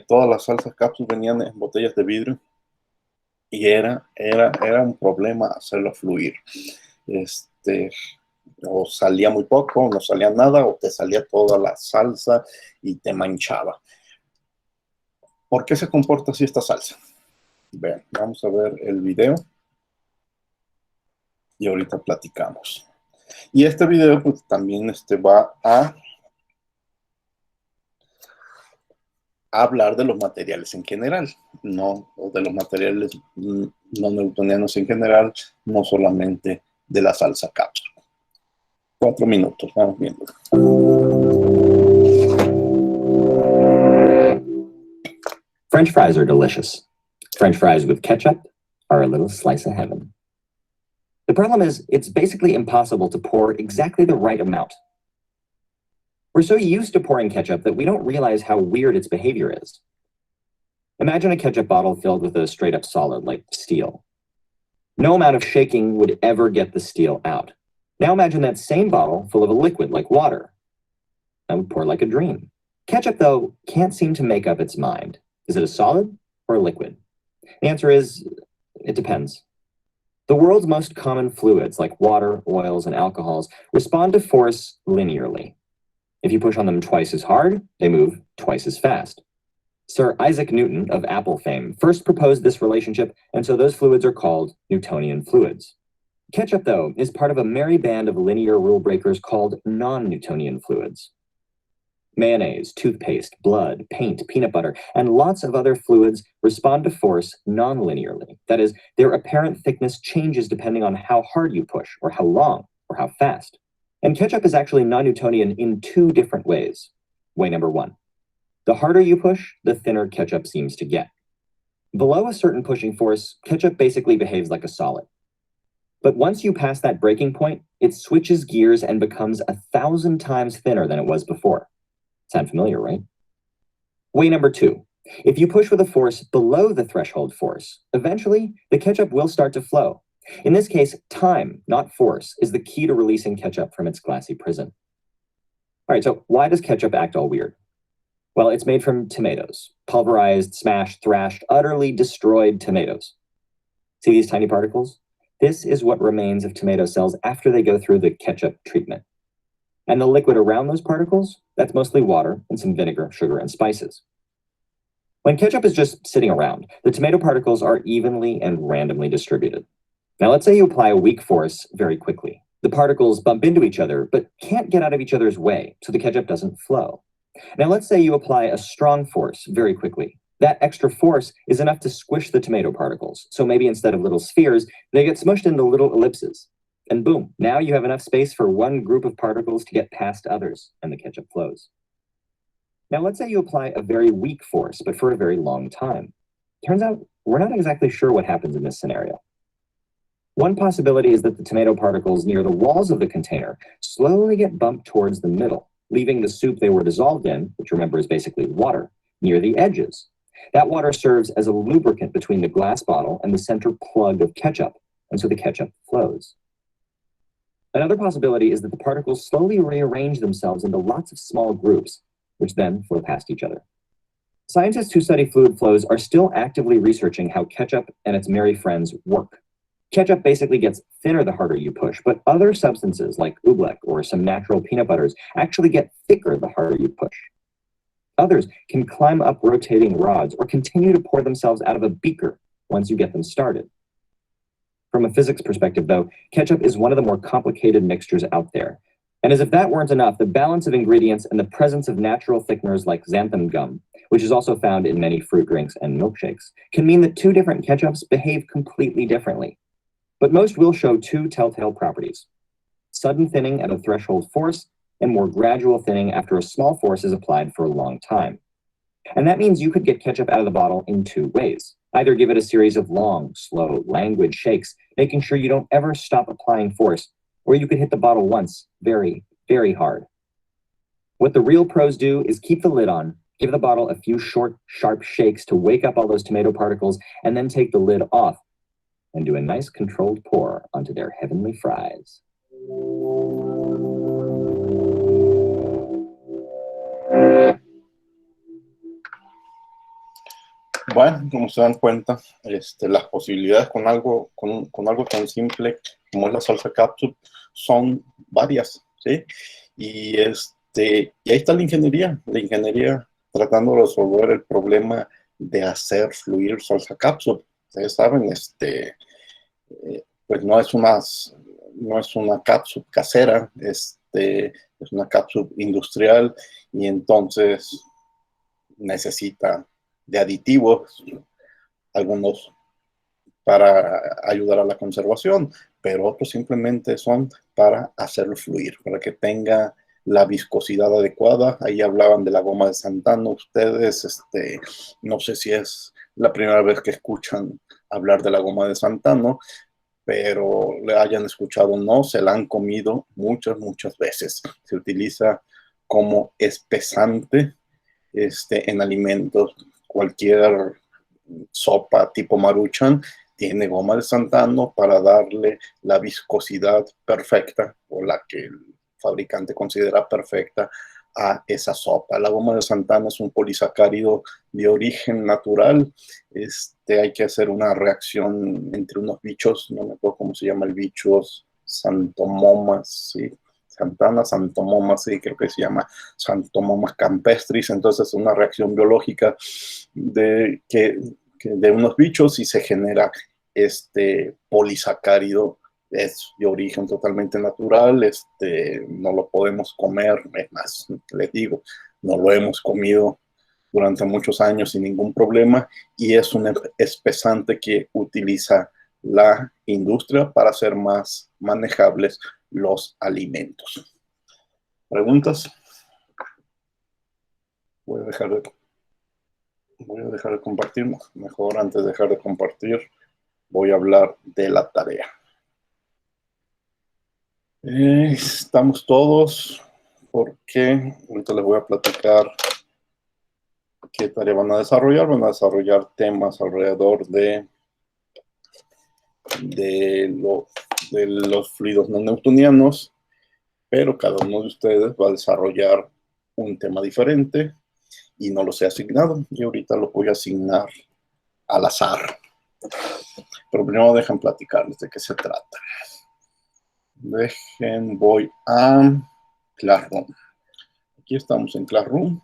todas las salsas cápsulas venían en botellas de vidrio y era un problema hacerlo fluir. O salía muy poco, o no salía nada, o te salía toda la salsa y te manchaba. ¿Por qué se comporta así esta salsa? Vean, vamos a ver el video y ahorita platicamos. Y este video pues también va a hablar de los materiales en general, no de los materiales no newtonianos en general, no solamente de la salsa cápsula. 4 minutos, vamos viendo. French fries are delicious. French fries with ketchup are a little slice of heaven. The problem is, it's basically impossible to pour exactly the right amount. We're so used to pouring ketchup that we don't realize how weird its behavior is. Imagine a ketchup bottle filled with a straight-up solid, like steel. No amount of shaking would ever get the steel out. Now imagine that same bottle full of a liquid, like water. That would pour like a dream. Ketchup, though, can't seem to make up its mind. Is it a solid or a liquid? The answer is, it depends. The world's most common fluids, like water, oils, and alcohols, respond to force linearly. If you push on them twice as hard, they move twice as fast. Sir Isaac Newton of Apple fame first proposed this relationship, and so those fluids are called Newtonian fluids. Ketchup, though, is part of a merry band of linear rule breakers called non-Newtonian fluids. Mayonnaise, toothpaste, blood, paint, peanut butter, and lots of other fluids respond to force non-linearly. That is, their apparent thickness changes depending on how hard you push, or how long, or how fast. And ketchup is actually non-Newtonian in 2 different ways. Way number 1. The harder you push, the thinner ketchup seems to get. Below a certain pushing force, ketchup basically behaves like a solid. But once you pass that breaking point, it switches gears and becomes 1,000 times thinner than it was before. Sound familiar, right? Way number 2. If you push with a force below the threshold force, eventually the ketchup will start to flow. In this case, time, not force, is the key to releasing ketchup from its glassy prison. All right, so why does ketchup act all weird? Well, it's made from tomatoes, pulverized, smashed, thrashed, utterly destroyed tomatoes. See these tiny particles? This is what remains of tomato cells after they go through the ketchup treatment. And the liquid around those particles, that's mostly water and some vinegar, sugar, and spices. When ketchup is just sitting around, the tomato particles are evenly and randomly distributed. Now, let's say you apply a weak force very quickly. The particles bump into each other, but can't get out of each other's way, so the ketchup doesn't flow. Now, let's say you apply a strong force very quickly. That extra force is enough to squish the tomato particles. So maybe instead of little spheres, they get smushed into little ellipses. And boom, now you have enough space for one group of particles to get past others, and the ketchup flows. Now, let's say you apply a very weak force, but for a very long time. Turns out we're not exactly sure what happens in this scenario. One possibility is that the tomato particles near the walls of the container slowly get bumped towards the middle, leaving the soup they were dissolved in, which remember is basically water, near the edges. That water serves as a lubricant between the glass bottle and the center plug of ketchup, and so the ketchup flows. Another possibility is that the particles slowly rearrange themselves into lots of small groups, which then flow past each other. Scientists who study fluid flows are still actively researching how ketchup and its merry friends work. Ketchup basically gets thinner the harder you push, but other substances like oobleck or some natural peanut butters actually get thicker the harder you push. Others can climb up rotating rods or continue to pour themselves out of a beaker once you get them started. From a physics perspective, though, ketchup is one of the more complicated mixtures out there. And as if that weren't enough, the balance of ingredients and the presence of natural thickeners like xanthan gum, which is also found in many fruit drinks and milkshakes, can mean that two different ketchups behave completely differently. But most will show two telltale properties: sudden thinning at a threshold force and more gradual thinning after a small force is applied for a long time. And that means you could get ketchup out of the bottle in two ways. Either give it a series of long, slow, languid shakes, making sure you don't ever stop applying force, or you could hit the bottle once, very, very hard. What the real pros do is keep the lid on, give the bottle a few short, sharp shakes to wake up all those tomato particles, and then take the lid off and do a nice controlled pour onto their heavenly fries. Bueno, como se dan cuenta, las posibilidades con algo tan simple como es la salsa catsup son varias, ¿sí? Y ahí está la ingeniería tratando de resolver el problema de hacer fluir salsa catsup. Ustedes saben, pues no es una catsup casera, es una catsup industrial, y entonces necesita de aditivos, algunos para ayudar a la conservación, pero otros simplemente son para hacerlo fluir, para que tenga la viscosidad adecuada. Ahí hablaban de la goma de Santano. Ustedes, no sé si es la primera vez que escuchan hablar de la goma de Santano, pero le hayan escuchado o no, se la han comido muchas veces. Se utiliza como espesante en alimentos. Cualquier sopa tipo Maruchan tiene goma de Santano para darle la viscosidad perfecta, o la que el fabricante considera perfecta, a esa sopa. La goma de Santano es un polisacárido de origen natural. Hay que hacer una reacción entre unos bichos, no me acuerdo cómo se llama el bicho, Xanthomomas, ¿sí? Xanthomomas, sí, creo que se llama Xanthomomas campestris. Entonces es una reacción biológica de unos bichos y se genera polisacárido. Es de origen totalmente natural, no lo podemos comer, es más, les digo, no lo hemos comido durante muchos años sin ningún problema, y es un espesante que utiliza la industria para hacer más manejables los alimentos. ¿Preguntas? Voy a dejar de compartir. Mejor, antes de dejar de compartir, voy a hablar de la tarea. Estamos todos, porque ahorita les voy a platicar qué tarea van a desarrollar. Van a desarrollar temas alrededor de los fluidos no newtonianos, pero cada uno de ustedes va a desarrollar un tema diferente y no los he asignado, y ahorita los voy a asignar al azar. Pero primero dejen platicarles de qué se trata. Voy a Classroom. Aquí estamos en Classroom.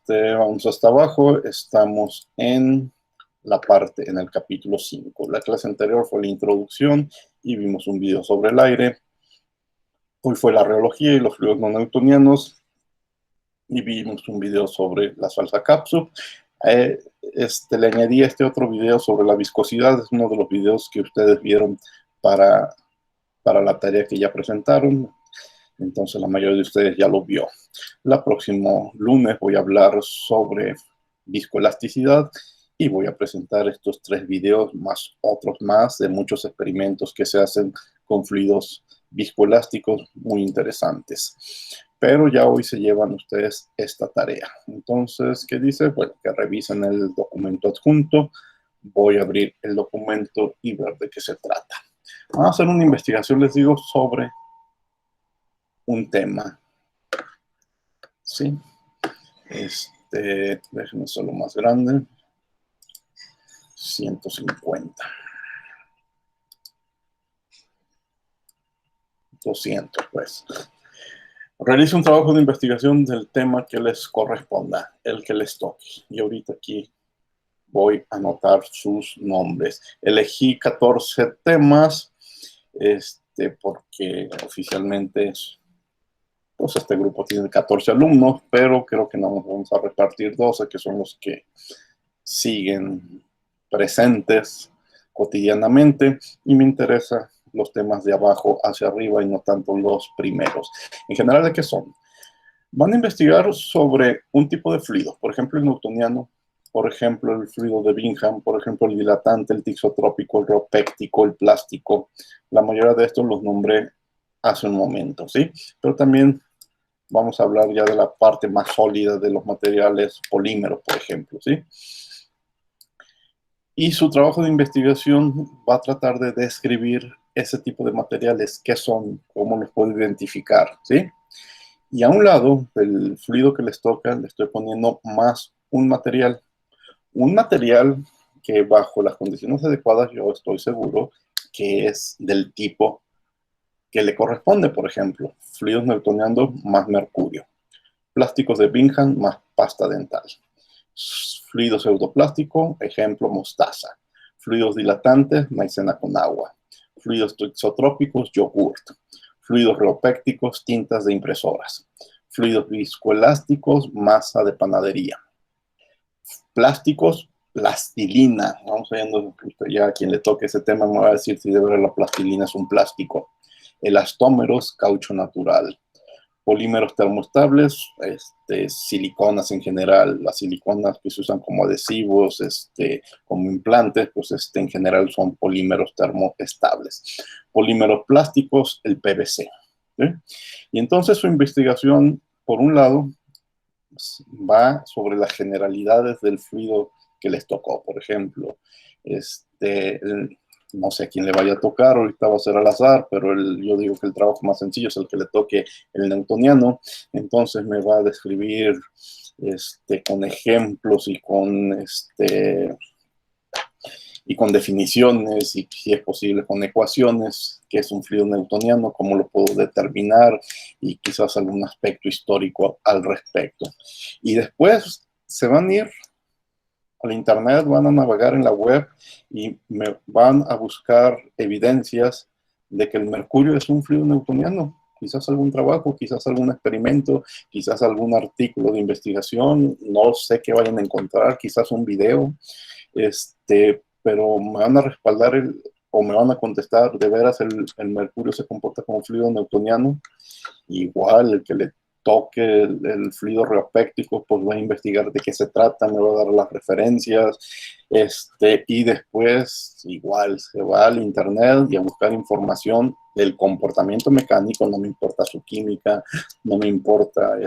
Vamos hasta abajo, estamos en la parte, en el capítulo 5. La clase anterior fue la introducción y vimos un video sobre el aire. Hoy fue la reología y los fluidos no newtonianos y vimos un video sobre la salsa Capsule. Le añadí otro video sobre la viscosidad. Es uno de los videos que ustedes vieron para la tarea que ya presentaron. Entonces la mayoría de ustedes ya lo vio. El próximo lunes voy a hablar sobre viscoelasticidad y voy a presentar estos 3 videos más otros más de muchos experimentos que se hacen con fluidos viscoelásticos muy interesantes. Pero ya hoy se llevan ustedes esta tarea. Entonces, ¿qué dice? Bueno, que revisen el documento adjunto. Voy a abrir el documento y ver de qué se trata. Vamos a hacer una investigación, les digo, sobre un tema. ¿Sí? Déjenme solo más grande. 150. 200, pues. Realice un trabajo de investigación del tema que les corresponda, el que les toque. Y ahorita aquí voy a anotar sus nombres. Elegí 14 temas, porque oficialmente pues este grupo tiene 14 alumnos, pero creo que no nos vamos a repartir 12, que son los que siguen presentes cotidianamente, y me interesa los temas de abajo hacia arriba y no tanto los primeros. En general, ¿de qué son? Van a investigar sobre un tipo de fluido, por ejemplo, el newtoniano, por ejemplo, el fluido de Bingham, por ejemplo, el dilatante, el tixotrópico, el reopéctico, el plástico. La mayoría de estos los nombré hace un momento, ¿sí? Pero también vamos a hablar ya de la parte más sólida de los materiales polímeros, por ejemplo, ¿sí? Y su trabajo de investigación va a tratar de describir ese tipo de materiales, qué son, cómo los puedo identificar, ¿sí? Y a un lado del fluido que les toca, le estoy poniendo más un material que bajo las condiciones adecuadas yo estoy seguro que es del tipo que le corresponde. Por ejemplo, fluidos newtonianos más mercurio, plásticos de Bingham más pasta dental, fluido pseudoplástico, ejemplo, mostaza, fluidos dilatantes, maicena con agua, fluidos isotrópicos, yogurt, fluidos reopécticos, tintas de impresoras, fluidos viscoelásticos, masa de panadería, plásticos, plastilina. Vamos viendo, ya a quien le toque ese tema me va a decir si de verdad la plastilina es un plástico. Elastómeros, caucho natural, polímeros termoestables, siliconas en general. Las siliconas que se usan como adhesivos, como implantes, pues en general son polímeros termoestables. Polímeros plásticos, el PVC. ¿Sí? Y entonces su investigación, por un lado, va sobre las generalidades del fluido que les tocó. Por ejemplo, no sé a quién le vaya a tocar, ahorita va a ser al azar, pero yo digo que el trabajo más sencillo es el que le toque el newtoniano. Entonces me va a describir con ejemplos y con definiciones, y si es posible con ecuaciones, qué es un fluido newtoniano, cómo lo puedo determinar, y quizás algún aspecto histórico al respecto. Y después se van a ir al internet, van a navegar en la web y me van a buscar evidencias de que el mercurio es un fluido newtoniano. Quizás algún trabajo, quizás algún experimento, quizás algún artículo de investigación, no sé qué vayan a encontrar, quizás un video, pero me van a respaldar o me van a contestar, ¿de veras el mercurio se comporta como fluido newtoniano? Igual el que le toque el fluido reopéctico, pues va a investigar de qué se trata, me va a dar las referencias, y después igual se va al internet y a buscar información del comportamiento mecánico. No me importa su química, no me importa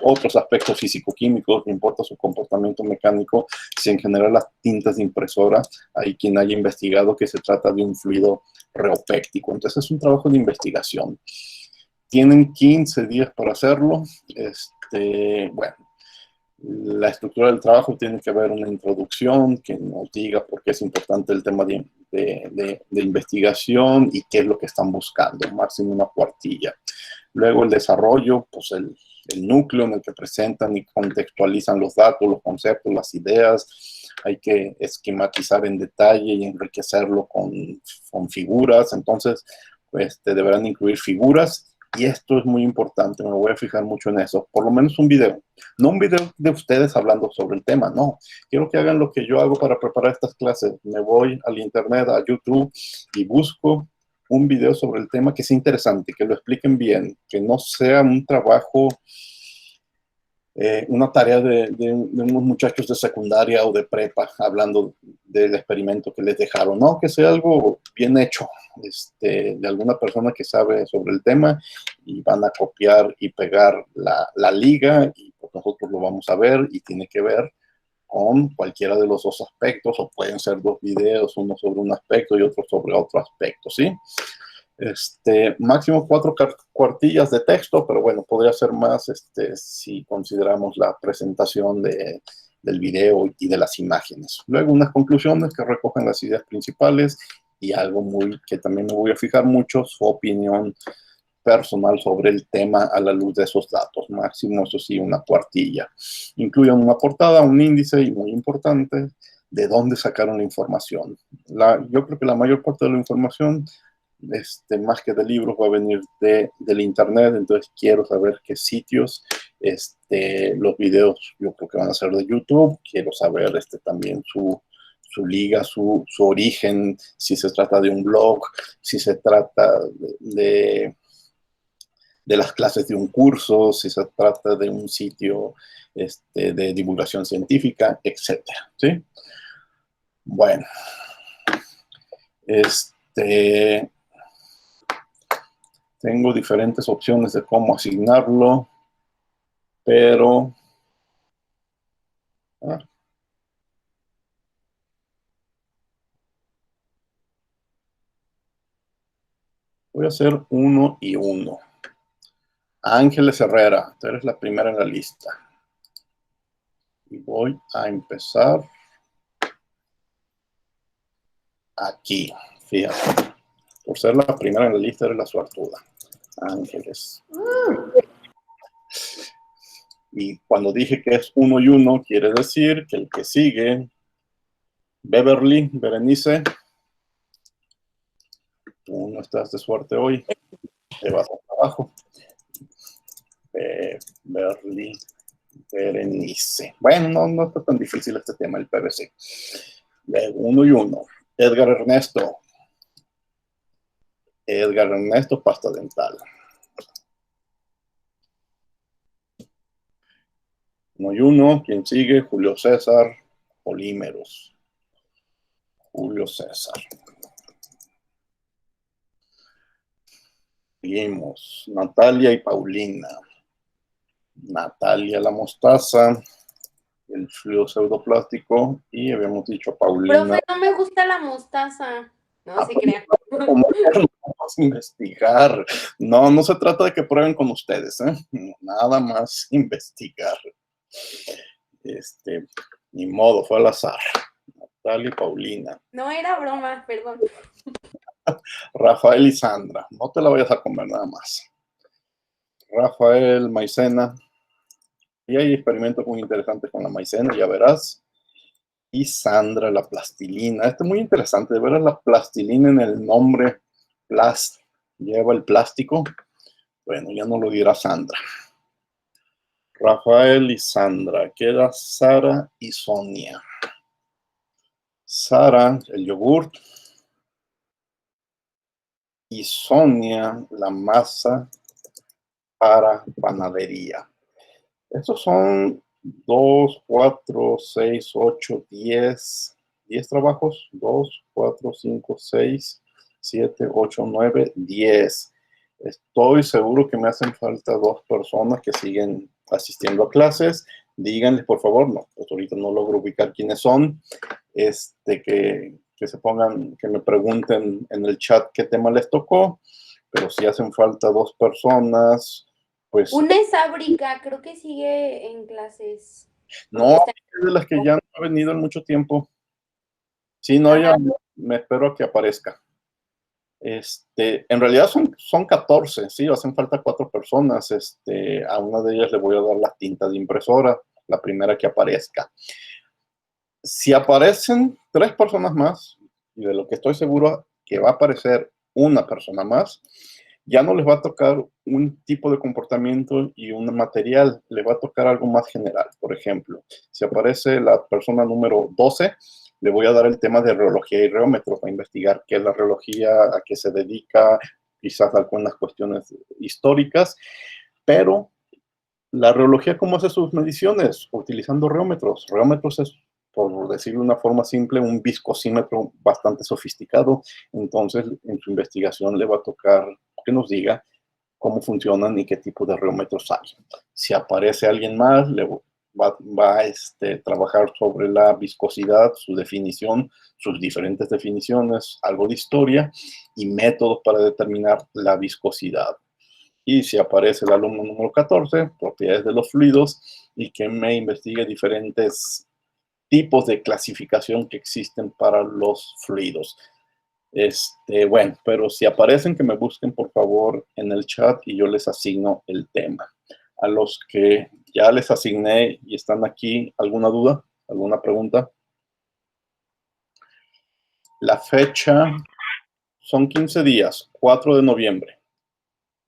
otros aspectos físico-químicos, me importa su comportamiento mecánico. Si en general las tintas de impresora, hay quien haya investigado que se trata de un fluido reopéctico. Entonces es un trabajo de investigación. Tienen 15 días para hacerlo. Bueno, la estructura del trabajo tiene que haber una introducción que nos diga por qué es importante el tema de investigación y qué es lo que están buscando, máximo una cuartilla. Luego el desarrollo, pues el núcleo en el que presentan y contextualizan los datos, los conceptos, las ideas. Hay que esquematizar en detalle y enriquecerlo con figuras. Entonces, pues, deberán incluir figuras. Y esto es muy importante, me voy a fijar mucho en eso. Por lo menos un video. No un video de ustedes hablando sobre el tema, no. Quiero que hagan lo que yo hago para preparar estas clases. Me voy al internet, a YouTube, y busco un video sobre el tema que sea interesante, que lo expliquen bien, que no sea un trabajo, una tarea de unos muchachos de secundaria o de prepa hablando del experimento que les dejaron. No, que sea algo bien hecho, de alguna persona que sabe sobre el tema, y van a copiar y pegar la liga, y pues nosotros lo vamos a ver, y tiene que ver con cualquiera de los dos aspectos, o pueden ser dos videos, uno sobre un aspecto y otro sobre otro aspecto, ¿sí? Máximo 4 cuartillas de texto, pero bueno, podría ser más si consideramos la presentación del video y de las imágenes. Luego unas conclusiones que recogen las ideas principales, y algo que también me voy a fijar mucho, su opinión personal sobre el tema a la luz de esos datos. Máximo, eso sí, una cuartilla. Incluyen una portada, un índice, y muy importante, de dónde sacaron la información. Yo creo que la mayor parte de la información, más que de libros, va a venir del internet. Entonces quiero saber qué sitios. Los videos yo creo que van a ser de YouTube. Quiero saber también su liga, su origen, si se trata de un blog, si se trata de las clases de un curso, si se trata de un sitio de divulgación científica, etcétera, ¿sí? Bueno, tengo diferentes opciones de cómo asignarlo, pero voy a hacer 1 y 1. Ángeles Herrera, tú eres la primera en la lista. Y voy a empezar aquí. Fíjate, por ser la primera en la lista eres la suertuda. Ángeles. Y cuando dije que es 1 y 1, quiere decir que el que sigue, Beverly, Berenice, tú no estás de suerte hoy, te vas a abajo. Beverly, Berenice. Bueno, no está tan difícil este tema, el PVC. 1 y 1. Edgar Ernesto. Edgar Ernesto, pasta dental. 1 y 1. ¿Quién sigue? Julio César, polímeros. Julio César. Seguimos. Natalia y Paulina. Natalia la mostaza, el fluido pseudoplástico, y habíamos dicho Paulina. Profe, no me gusta la mostaza. No se crean. Vamos a investigar. No se trata de que prueben con ustedes, nada más investigar. Ni modo, fue al azar. Natalia y Paulina. No era broma, perdón. Rafael y Sandra. No te la vayas a comer nada más. Rafael, maicena. Y hay experimentos muy interesantes con la maicena, ya verás. Y Sandra, la plastilina. Esto es muy interesante, de veras, la plastilina en el nombre. Lleva el plástico. Bueno, ya no lo dirá Sandra. Rafael y Sandra. Queda Sara y Sonia. Sara, el yogurt. Y Sonia, la masa para panadería. Estos son 2, 4, 6, 8, 10 trabajos. 2, 4, 5, 6, 7, 8, 9, 10. Estoy seguro que me hacen falta 2 personas que siguen asistiendo a clases. Díganles, por favor, no, pues ahorita no logro ubicar quiénes son, que se pongan, que me pregunten en el chat qué tema les tocó, pero si hacen falta 2 personas, pues... Una es Ábrica, creo que sigue en clases. No, es de las que ya no ha venido en mucho tiempo. Sí, no, ya me espero a que aparezca. En realidad son 14, sí, hacen falta 4 personas. A una de ellas le voy a dar la tinta de impresora, la primera que aparezca. Si aparecen 3 personas más, y de lo que estoy seguro que va a aparecer una persona más, ya no les va a tocar un tipo de comportamiento y un material, les va a tocar algo más general. Por ejemplo, si aparece la persona número 12, le voy a dar el tema de reología y reómetro para investigar qué es la reología, a qué se dedica, quizás algunas cuestiones históricas, pero la reología, ¿cómo hace sus mediciones? Utilizando reómetros. Reómetros es, por decirlo de una forma simple, un viscosímetro bastante sofisticado. Entonces, en su investigación le va a tocar que nos diga cómo funcionan y qué tipo de reómetros hay. Si aparece alguien más, le va a trabajar sobre la viscosidad, su definición, sus diferentes definiciones, algo de historia y métodos para determinar la viscosidad. Y si aparece el alumno número 14, propiedades de los fluidos, y que me investigue diferentes tipos de clasificación que existen para los fluidos. Bueno, pero si aparecen, que me busquen por favor en el chat y yo les asigno el tema. A los que ya les asigné y están aquí, ¿alguna duda? ¿Alguna pregunta? La fecha son 15 días, 4 de noviembre,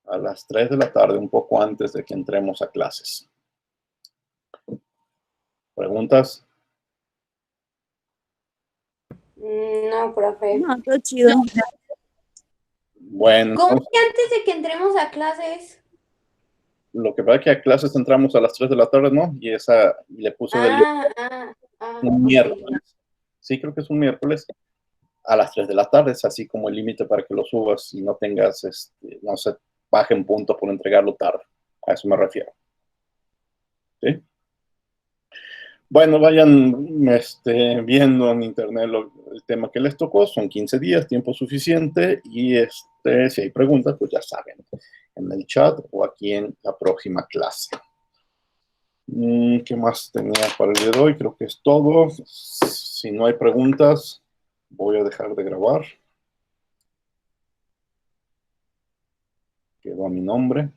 a las 3 de la tarde, un poco antes de que entremos a clases. ¿Preguntas? No, profe. No, todo chido. Bueno, ¿Cómo entonces, que antes de que entremos a clases? lo que pasa es que a clases entramos a las 3 de la tarde, ¿no? Y le puse un miércoles. Sí, creo que es un miércoles a las 3 de la tarde. Es así como el límite para que lo subas y no tengas, no se bajen puntos por entregarlo tarde. A eso me refiero. ¿Sí? Bueno, vayan viendo en internet el tema que les tocó. Son 15 días, tiempo suficiente. Y si hay preguntas, pues ya saben, en el chat o aquí en la próxima clase. ¿Qué más tenía para el día de hoy? Creo que es todo. Si no hay preguntas, voy a dejar de grabar. Quedó a mi nombre.